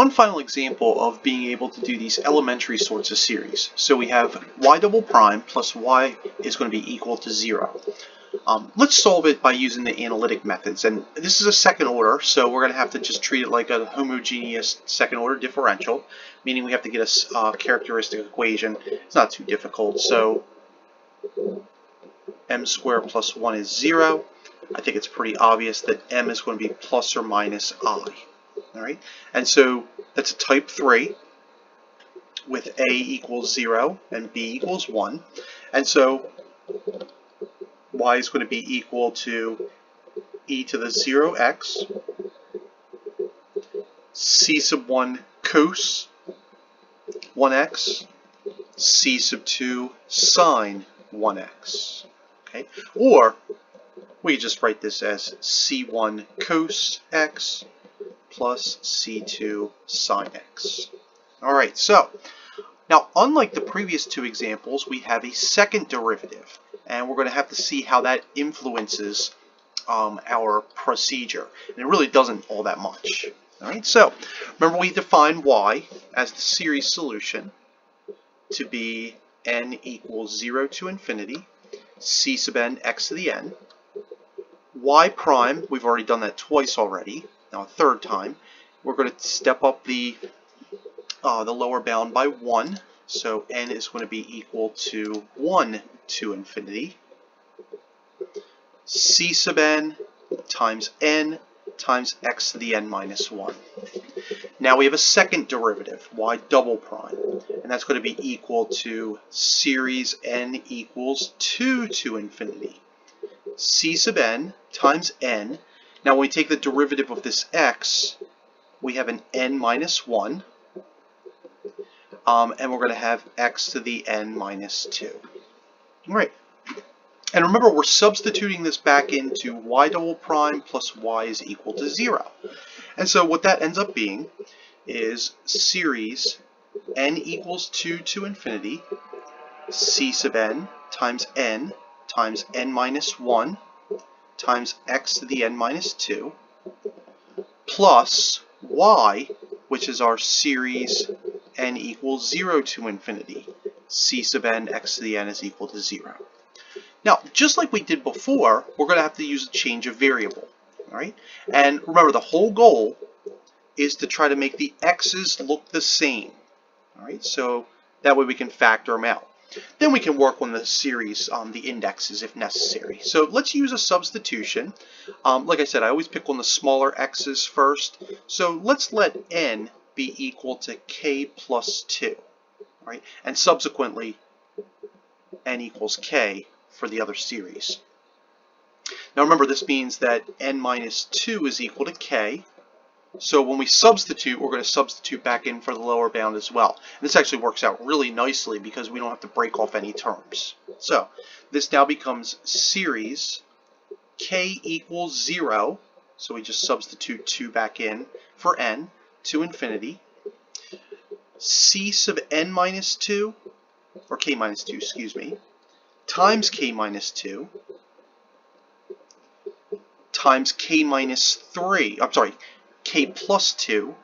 one final example of being able to do these elementary sorts of series. So we have y double prime plus y is going to be equal to 0. Let's solve it by using the analytic methods. And this is a second order, so we're going to have to just treat it like a homogeneous second order differential, meaning we have to get a characteristic equation. It's not too difficult. So m squared plus 1 is 0. I think it's pretty obvious that m is going to be plus or minus I. All right, and so that's a type 3 with a equals 0 and b equals 1. And so y is going to be equal to e to the 0x c sub 1 cos 1x c sub 2 sine 1x. Okay, or we just write this as c1 cos x plus c2 sine x. All right, so now unlike the previous two examples, we have a second derivative, and we're going to have to see how that influences our procedure. And it really doesn't all that much. All right, so remember we defined y as the series solution to be n equals 0 to infinity, c sub n x to the n. Y prime, we've already done that twice already. Now a third time, we're going to step up the lower bound by 1. So n is going to be equal to 1 to infinity. C sub n times x to the n minus 1. Now we have a second derivative, y double prime, and that's going to be equal to series n equals 2 to infinity. C sub n times n. Now when we take the derivative of this x, we have an n minus 1, and we're going to have x to the n minus 2. All right. And remember, we're substituting this back into y double prime plus y is equal to 0. And so what that ends up being is series n equals 2 to infinity, c sub n times n minus 1 times x to the n minus 2 plus y, which is our series n equals 0 to infinity, c sub n x to the n is equal to 0. Now, just like we did before, we're going to have to use a change of variable. All right? And remember, the whole goal is to try to make the x's look the same. All right? So that way we can factor them out. Then we can work on the series, the indexes if necessary. So let's use a substitution. Like I said, I always pick on the smaller x's first. So let's let n be equal to k plus 2. Right? And subsequently, n equals k for the other series. Now remember, this means that n minus 2 is equal to k. So when we substitute, we're going to substitute back in for the lower bound as well. And this actually works out really nicely because we don't have to break off any terms. So this now becomes series k equals 0. So we just substitute 2 back in for n to infinity. C sub n minus 2, or k minus 2, excuse me, times k minus 2 times k minus 3, I'm sorry, k plus 2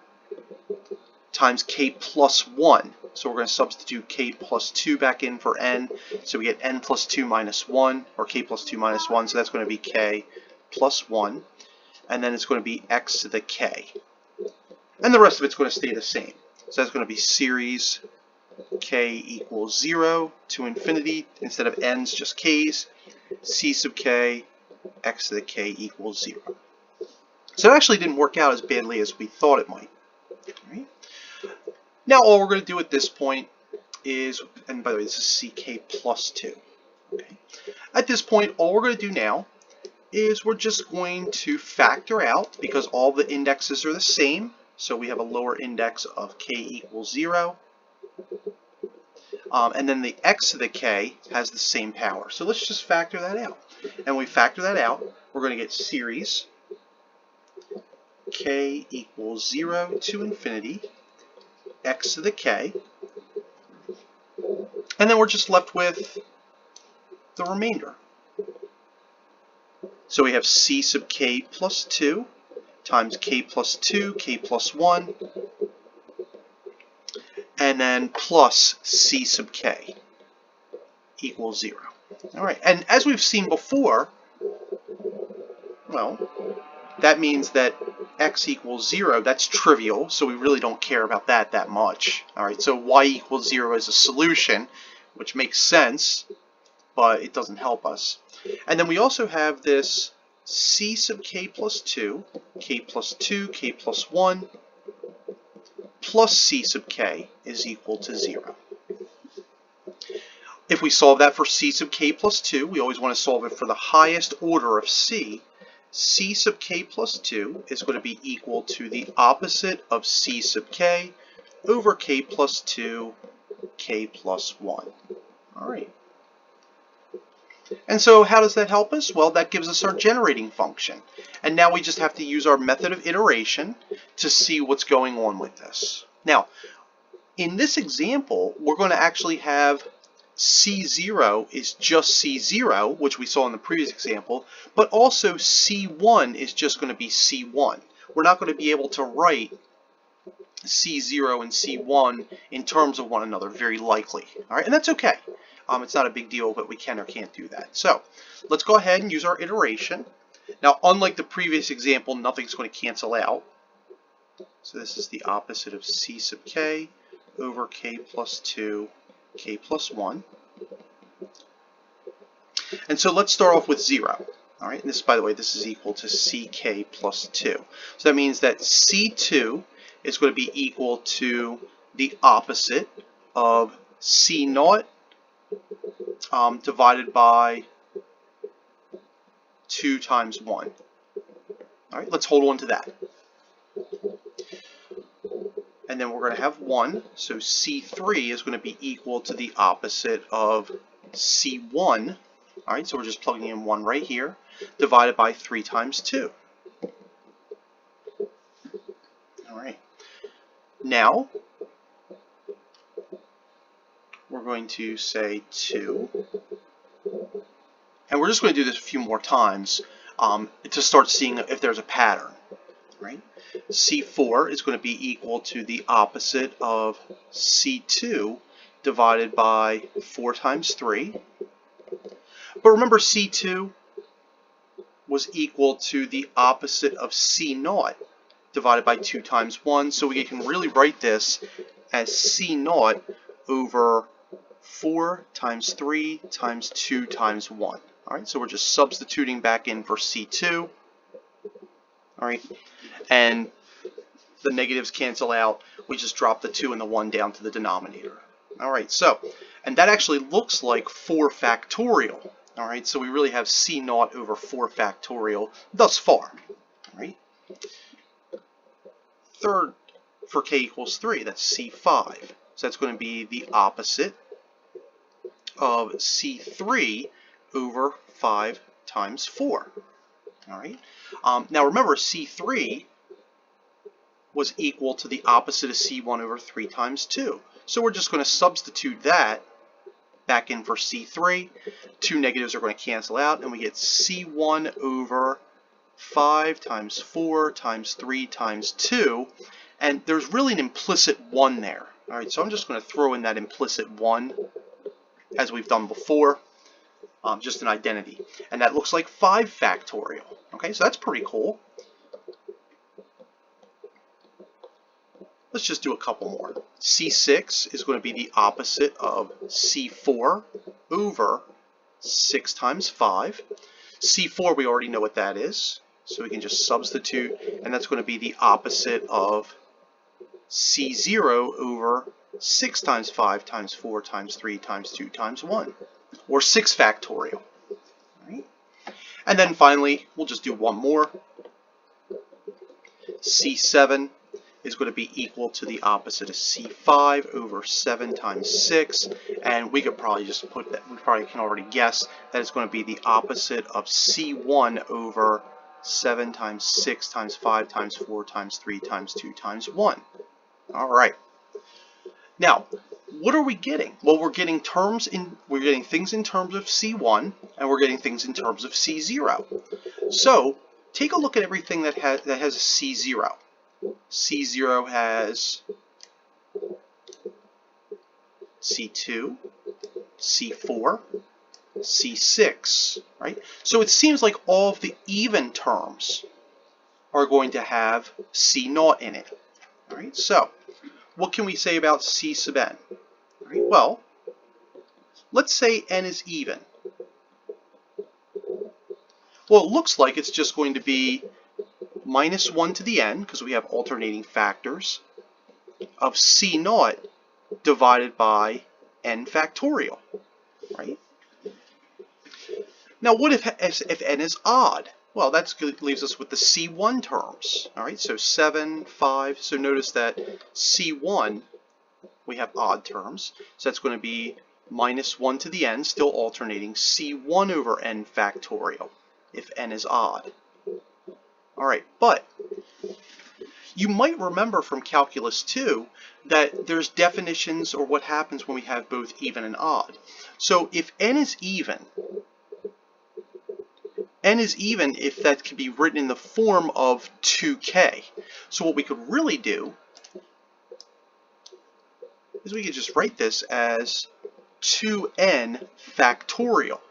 times k plus 1. So we're going to substitute k plus 2 back in for n. So we get n plus 2 minus 1, or k plus 2 minus 1. So that's going to be k plus 1. And then it's going to be x to the k. And the rest of it's going to stay the same. So that's going to be series k equals 0 to infinity. Instead of n's, just k's. C sub k, x to the k equals 0. So it actually didn't work out as badly as we thought it might. Right? Now all we're going to do at this point is, and by the way, this is ck plus 2. Okay. At this point, all we're going to do now is we're just going to factor out, because all the indexes are the same. So we have a lower index of k equals 0. And then the x to the k has the same power. So let's just factor that out. And when we factor that out, we're going to get series k equals 0 to infinity, x to the k. And then we're just left with the remainder. So we have c sub k plus 2 times k plus 2, k plus 1, and then plus c sub k equals 0. All right, and as we've seen before, well, that means that x equals 0, that's trivial, so we really don't care about that much. All right, so y equals 0 is a solution, which makes sense, but it doesn't help us. And then we also have this c sub k plus 2, k plus 2, k plus 1, plus c sub k is equal to 0. If we solve that for c sub k plus 2, we always want to solve it for the highest order of c. C sub k plus 2 is going to be equal to the opposite of c sub k over k plus 2, k plus 1. All right. And so how does that help us? Well, that gives us our generating function. And now we just have to use our method of iteration to see what's going on with this. Now, in this example, we're going to actually have C0 is just C0, which we saw in the previous example, but also C1 is just going to be C1. We're not going to be able to write C0 and C1 in terms of one another, very likely. All right, and that's okay. It's not a big deal, but we can or can't do that. So let's go ahead and use our iteration. Now, unlike the previous example, nothing's going to cancel out. So this is the opposite of C sub k over k plus 2, k plus 1. And so let's start off with 0. All right, and this, by the way, this is equal to ck plus 2. So that means that C2 is going to be equal to the opposite of C naught divided by 2 times 1. All right, let's hold on to that. And then we're going to have 1, so C3 is going to be equal to the opposite of C1. All right, so we're just plugging in 1 right here, divided by 3 times 2. All right. Now, we're going to say 2. And we're just going to do this a few more times to start seeing if there's a pattern. Right? C4 is going to be equal to the opposite of C2 divided by 4 times 3. But remember, C2 was equal to the opposite of C0 divided by 2 times 1. So we can really write this as C0 over 4 times 3 times 2 times 1. All right, so we're just substituting back in for C2. All right, and the negatives cancel out. We just drop the 2 and the 1 down to the denominator. All right, so, and that actually looks like 4 factorial. All right, so we really have C0 over 4 factorial thus far. All right. Third, for k equals 3, that's C5. So that's going to be the opposite of C3 over 5 times 4. All right. Now remember, C3 was equal to the opposite of C1 over 3 times 2. So we're just going to substitute that back in for C3. 2 negatives are going to cancel out, and we get C1 over 5 times 4 times 3 times 2. And there's really an implicit 1 there. All right, so I'm just going to throw in that implicit 1 as we've done before. Just an identity. And that looks like 5 factorial. Okay, so that's pretty cool. Let's just do a couple more. C6 is going to be the opposite of C4 over 6 times 5. C4, we already know what that is, so we can just substitute, and that's going to be the opposite of C0 over 6 times 5 times 4 times 3 times 2 times 1, or 6 factorial. All right. And then finally, we'll just do one more. C7 is going to be equal to the opposite of C5 over 7 times 6, and we could probably just put that, we probably can already guess that it's going to be the opposite of C1 over 7 times 6 times 5 times 4 times 3 times 2 times 1. All right. Now, what are we getting? Well, we're getting things in terms of C1, and we're getting things in terms of C0. So, take a look at everything that has a C0. C0 has C2, C4, C6, right? So it seems like all of the even terms are going to have C naught in it. All right, so what can we say about C sub n? All right, well, let's say n is even. Well, it looks like it's just going to be minus 1 to the n, because we have alternating factors, of C naught divided by n factorial, right? Now, what if n is odd? Well, that leaves us with the C1 terms. All right, so 7, 5. So notice that C1, we have odd terms. So that's going to be minus 1 to the n, still alternating, C1 over n factorial, if n is odd. All right, but you might remember from Calculus 2 that there's definitions or what happens when we have both even and odd. So if n is even if that can be written in the form of 2k. So what we could really do is we could just write this as 2n factorial.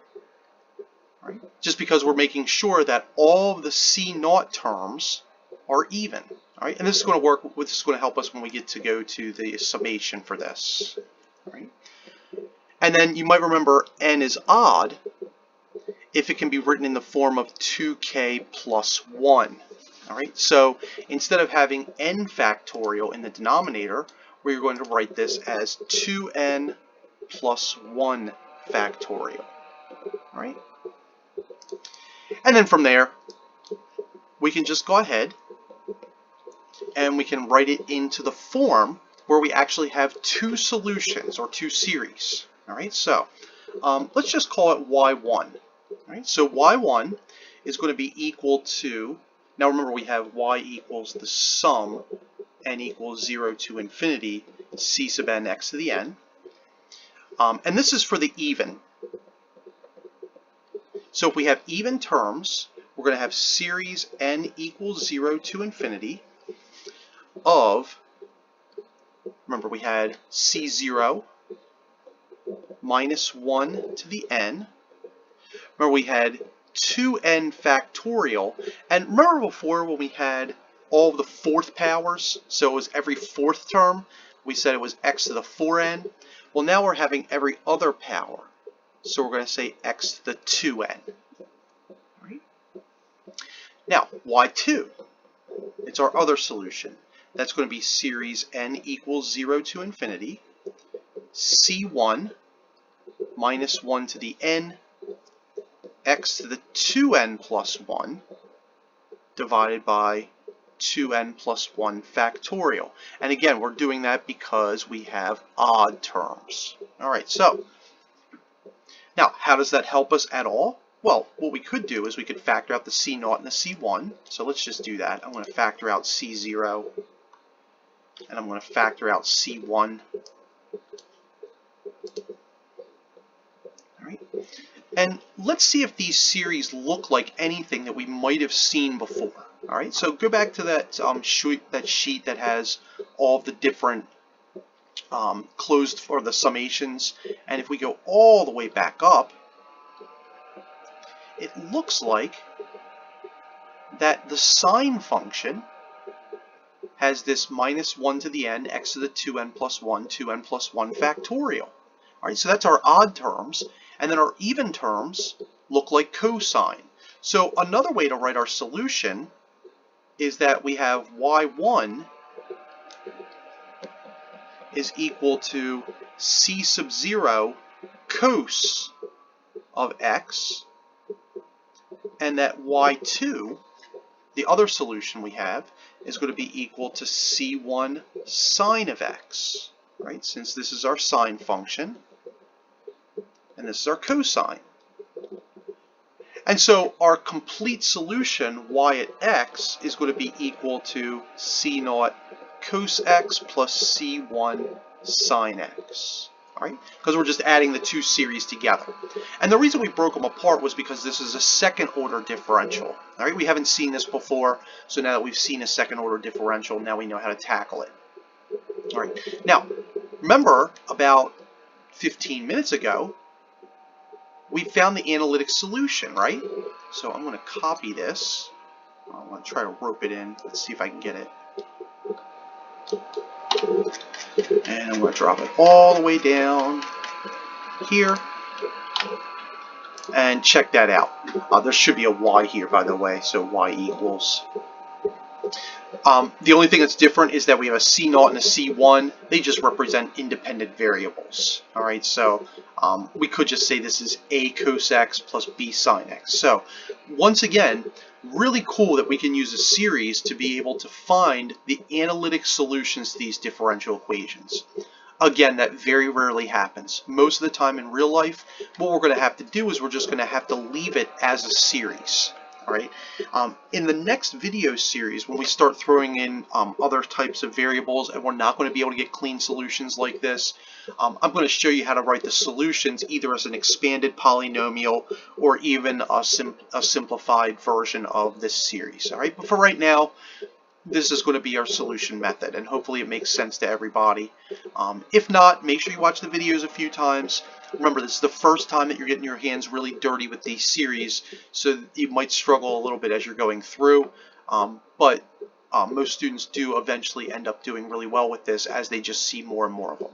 Right? Just because we're making sure that all of the C naught terms are even. All right? And this is going to work. This is going to help us when we get to go to the summation for this. All right? And then you might remember n is odd if it can be written in the form of 2k plus 1. All right? So instead of having n factorial in the denominator, we're going to write this as 2n plus 1 factorial. All right? And then from there, we can just go ahead and we can write it into the form where we actually have two solutions or two series. All right, so let's just call it y1. All right, so y1 is going to be equal to, now remember we have y equals the sum n equals 0 to infinity c sub n x to the n. And this is for the even. So if we have even terms, we're going to have series n equals 0 to infinity of, remember we had C0 minus 1 to the n. Remember we had 2n factorial. And remember before when we had all of the fourth powers, so it was every fourth term, we said it was x to the 4n. Well, now we're having every other power. So we're going to say x to the 2n. Right? Now, y2, it's our other solution. That's going to be series n equals 0 to infinity, c1 minus 1 to the n, x to the 2n plus 1 divided by 2n plus 1 factorial. And again, we're doing that because we have odd terms. All right, so now, how does that help us at all? Well, what we could do is we could factor out the C0 and the C1. So let's just do that. I'm going to factor out C0, and I'm going to factor out C1. All right. And let's see if these series look like anything that we might have seen before. All right. So go back to that sheet that has all of the different closed for the summations, and if we go all the way back up, it looks like that the sine function has this minus 1 to the n, x to the 2n plus 1, 2n plus 1 factorial. All right, so that's our odd terms, and then our even terms look like cosine. So another way to write our solution is that we have y1 is equal to c sub 0 cos of x, and that y2, the other solution we have, is going to be equal to c1 sine of x, right? Since this is our sine function, and this is our cosine. And so our complete solution, y at x, is going to be equal to c0 cos x plus c1 sine x. All right? Because we're just adding the two series together. And the reason we broke them apart was because this is a second order differential. All right? We haven't seen this before, so now that we've seen a second order differential, now we know how to tackle it. All right. Now, remember about 15 minutes ago, we found the analytic solution, right? So I'm going to copy this. I'm going to try to rope it in. Let's see if I can get it. And I'm going to drop it all the way down here. And check that out. There should be a y here, by the way, so y equals. The only thing that's different is that we have a C0 and a C1. They just represent independent variables. All right, so we could just say this is A cos x plus B sine x. So once again, really cool that we can use a series to be able to find the analytic solutions to these differential equations. Again, that very rarely happens. Most of the time in real life, what we're going to have to do is we're just going to have to leave it as a series. All right. In the next video series, when we start throwing in other types of variables and we're not going to be able to get clean solutions like this, I'm going to show you how to write the solutions either as an expanded polynomial or even a simplified version of this series. All right. But for right now, this is going to be our solution method, and hopefully it makes sense to everybody. If not, make sure you watch the videos a few times. Remember, this is the first time that you're getting your hands really dirty with these series, so you might struggle a little bit as you're going through, but most students do eventually end up doing really well with this as they just see more and more of them.